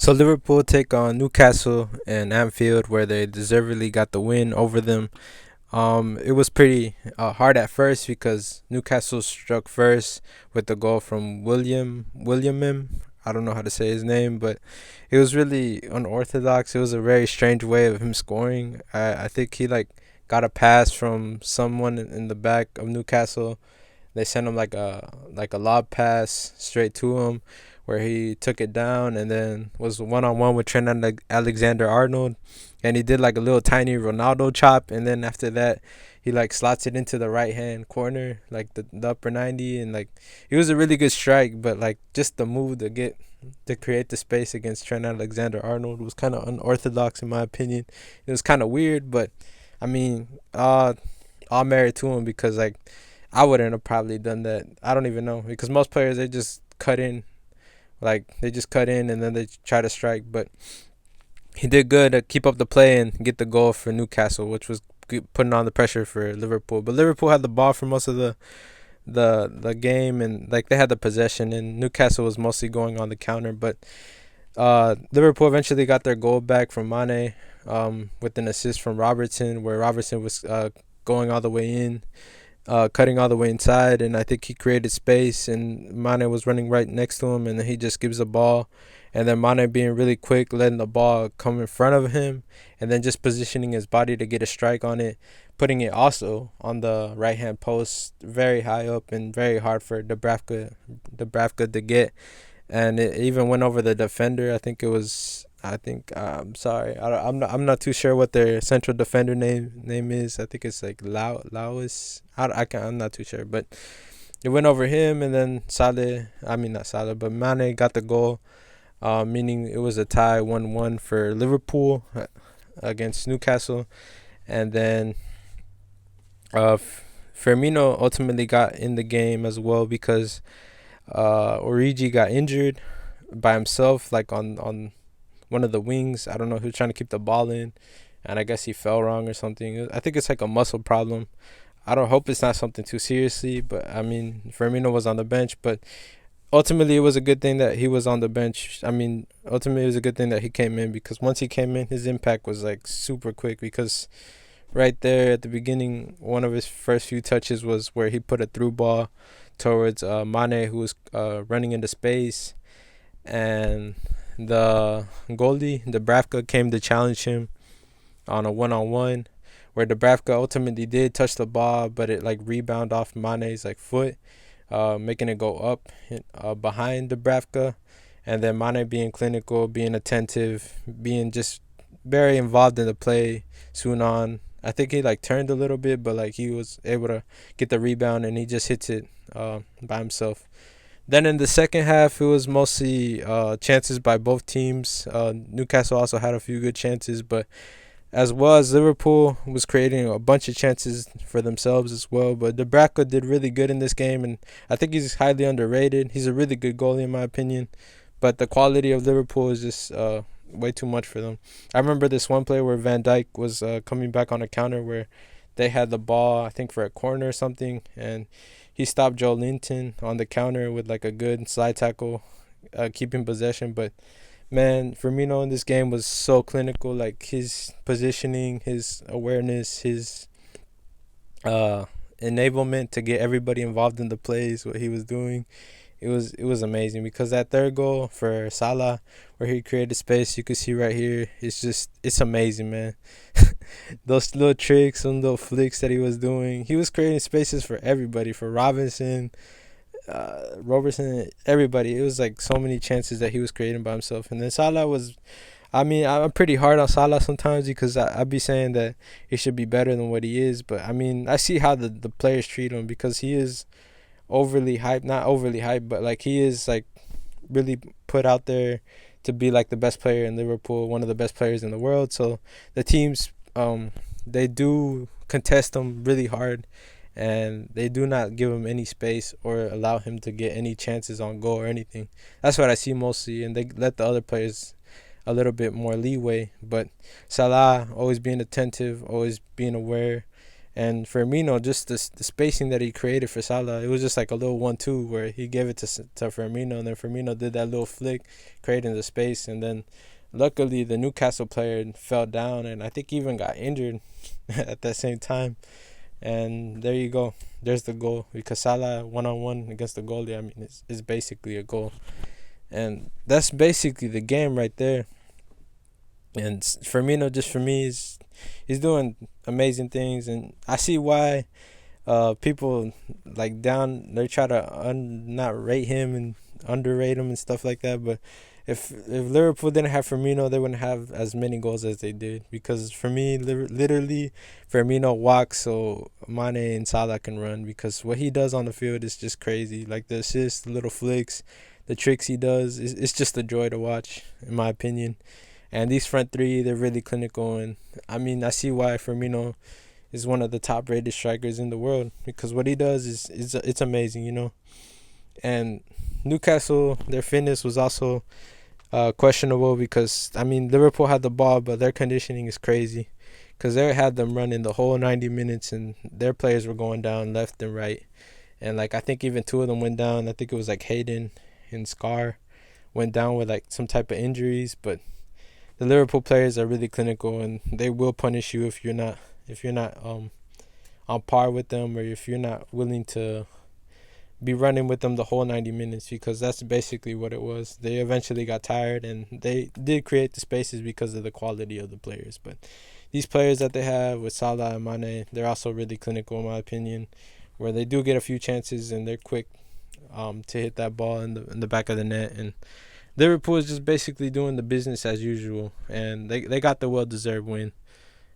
So Liverpool take on Newcastle in Anfield, where they deservedly got the win over them. It was pretty hard at first because Newcastle struck first with the goal from William. I don't know how to say his name, but it was really unorthodox. It was a very strange way of him scoring. I think he got a pass from someone in the back of Newcastle. They sent him like a lob pass straight to him, where he took it down and then was 1-on-1 with Trent Alexander-Arnold, and he did like a little tiny Ronaldo chop, and then after that he like slots it into the right hand corner, like the upper 90, and like it was a really good strike, but like just the move to create the space against Trent Alexander-Arnold was kind of unorthodox in my opinion. It was kind of weird, but I mean, all merit to him, because like I wouldn't have probably done that. I don't even know, because most players they just cut in, like they just cut in and then they try to strike. But he did good to keep up the play and get the goal for Newcastle, which was putting on the pressure for Liverpool. But Liverpool had the ball for most of the game, and like they had the possession, and Newcastle was mostly going on the counter. But Liverpool eventually got their goal back from Mane, with an assist from Robertson, where Robertson was going all the way in, cutting all the way inside, and I think he created space, and Mane was running right next to him, and then he just gives the ball, and then Mane being really quick, letting the ball come in front of him, and then just positioning his body to get a strike on it, putting it also on the right hand post, very high up and very hard for Dubravka to get, and it even went over the defender. I think it was. I think I'm sorry. I'm not too sure what their central defender name is. I think it's like Lawis. I'm not too sure, but it went over him, and then Salah. I mean not Salah, but Mane got the goal. Meaning it was a tie 1-1 for Liverpool against Newcastle, and then Firmino ultimately got in the game as well, because Origi got injured by himself, like on one of the wings. I don't know. He was trying to keep the ball in, and I guess he fell wrong or something. I think it's like a muscle problem. I don't hope it's not something too seriously, but I mean, Firmino was on the bench, but ultimately it was a good thing that he was on the bench. I mean, ultimately it was a good thing that he came in, because once he came in, his impact was like super quick, because right there at the beginning, one of his first few touches was where he put a through ball towards Mane, who was running into space, and the goalie Dubravka came to challenge him on a 1-on-1, where Dubravka ultimately did touch the ball, but it like rebound off Mane's like foot, making it go up behind Dubravka, and then Mane being clinical, being attentive, being just very involved in the play. Soon on, I think he like turned a little bit, but like he was able to get the rebound, and he just hits it by himself. Then in the second half, it was mostly chances by both teams. Newcastle also had a few good chances, but as well as Liverpool was creating a bunch of chances for themselves as well. But Dubravka did really good in this game, and I think he's highly underrated. He's a really good goalie in my opinion, but the quality of Liverpool is just way too much for them. I remember this one play where Van Dijk was coming back on a counter, where they had the ball, I think for a corner or something, and he stopped Joe Linton on the counter with like a good slide tackle, keeping possession. But man, Firmino in this game was so clinical. Like his positioning, his awareness, his enablement to get everybody involved in the plays, what he was doing, it was amazing. Because that third goal for Salah, where he created space, you could see right here, it's amazing, man. Those little tricks and little flicks that he was doing, he was creating spaces for everybody, for Robertson, everybody. It was like so many chances that he was creating by himself. And then Salah was, I mean, I'm pretty hard on Salah sometimes, because I be saying that he should be better than what he is. But I mean, I see how the players treat him, because he is overly hyped, not overly hyped, but like he is like really put out there to be like the best player in Liverpool, one of the best players in the world. So the teams, they do contest him really hard, and they do not give him any space or allow him to get any chances on goal or anything. That's what I see mostly, and they let the other players a little bit more leeway. But Salah always being attentive, always being aware, And Firmino, just the spacing that he created for Salah, it was just like a little 1-2 where he gave it to Firmino, and then Firmino did that little flick, creating the space, and then luckily the Newcastle player fell down, and I think he even got injured at that same time. And there you go. There's the goal, because Salah 1-on-1 against the goalie. I mean, it's basically a goal, and that's basically the game right there. And Firmino, just for me, is he's doing amazing things, and I see why people like down they try to not rate him and underrate him and stuff like that. But if Liverpool didn't have Firmino, they wouldn't have as many goals as they did, because for me, literally, Firmino walks so Mane and Salah can run, because what he does on the field is just crazy. Like the assists, the little flicks, the tricks he does, it's just a joy to watch, in my opinion. And these front three, they're really clinical, and I mean, I see why Firmino is one of the top rated strikers in the world, because what he does is it's amazing, you know. And Newcastle, their fitness was also questionable, because I mean, Liverpool had the ball, but their conditioning is crazy, because they had them running the whole 90 minutes, and their players were going down left and right. And like I think even two of them went down. I think it was like Hayden and Scar went down with like some type of injuries. But the Liverpool players are really clinical, and they will punish you if you're not on par with them, or if you're not willing to be running with them the whole 90 minutes, because that's basically what it was. They eventually got tired, and they did create the spaces because of the quality of the players. But these players that they have with Salah and Mane, they're also really clinical, in my opinion, where they do get a few chances and they're quick to hit that ball in the back of the net. And Liverpool is just basically doing the business as usual, and they got the well-deserved win.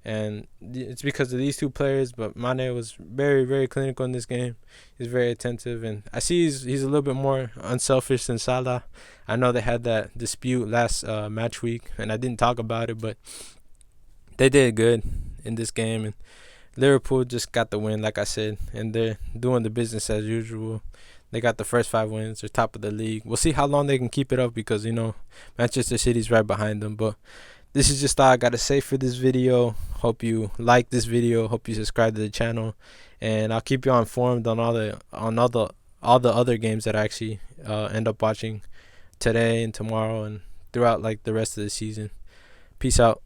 And it's because of these two players. But Mane was very, very clinical in this game. He's very attentive, and I see he's a little bit more unselfish than Salah. I know they had that dispute last match week, and I didn't talk about it, but they did good in this game, and Liverpool just got the win, like I said, and they're doing the business as usual. They got the first 5 wins. They're top of the league. We'll see how long they can keep it up, because Manchester City's right behind them. But this is just all I gotta say for this video. Hope you like this video. Hope you subscribe to the channel, and I'll keep you informed on all the other games that I actually end up watching today and tomorrow and throughout like the rest of the season. Peace out.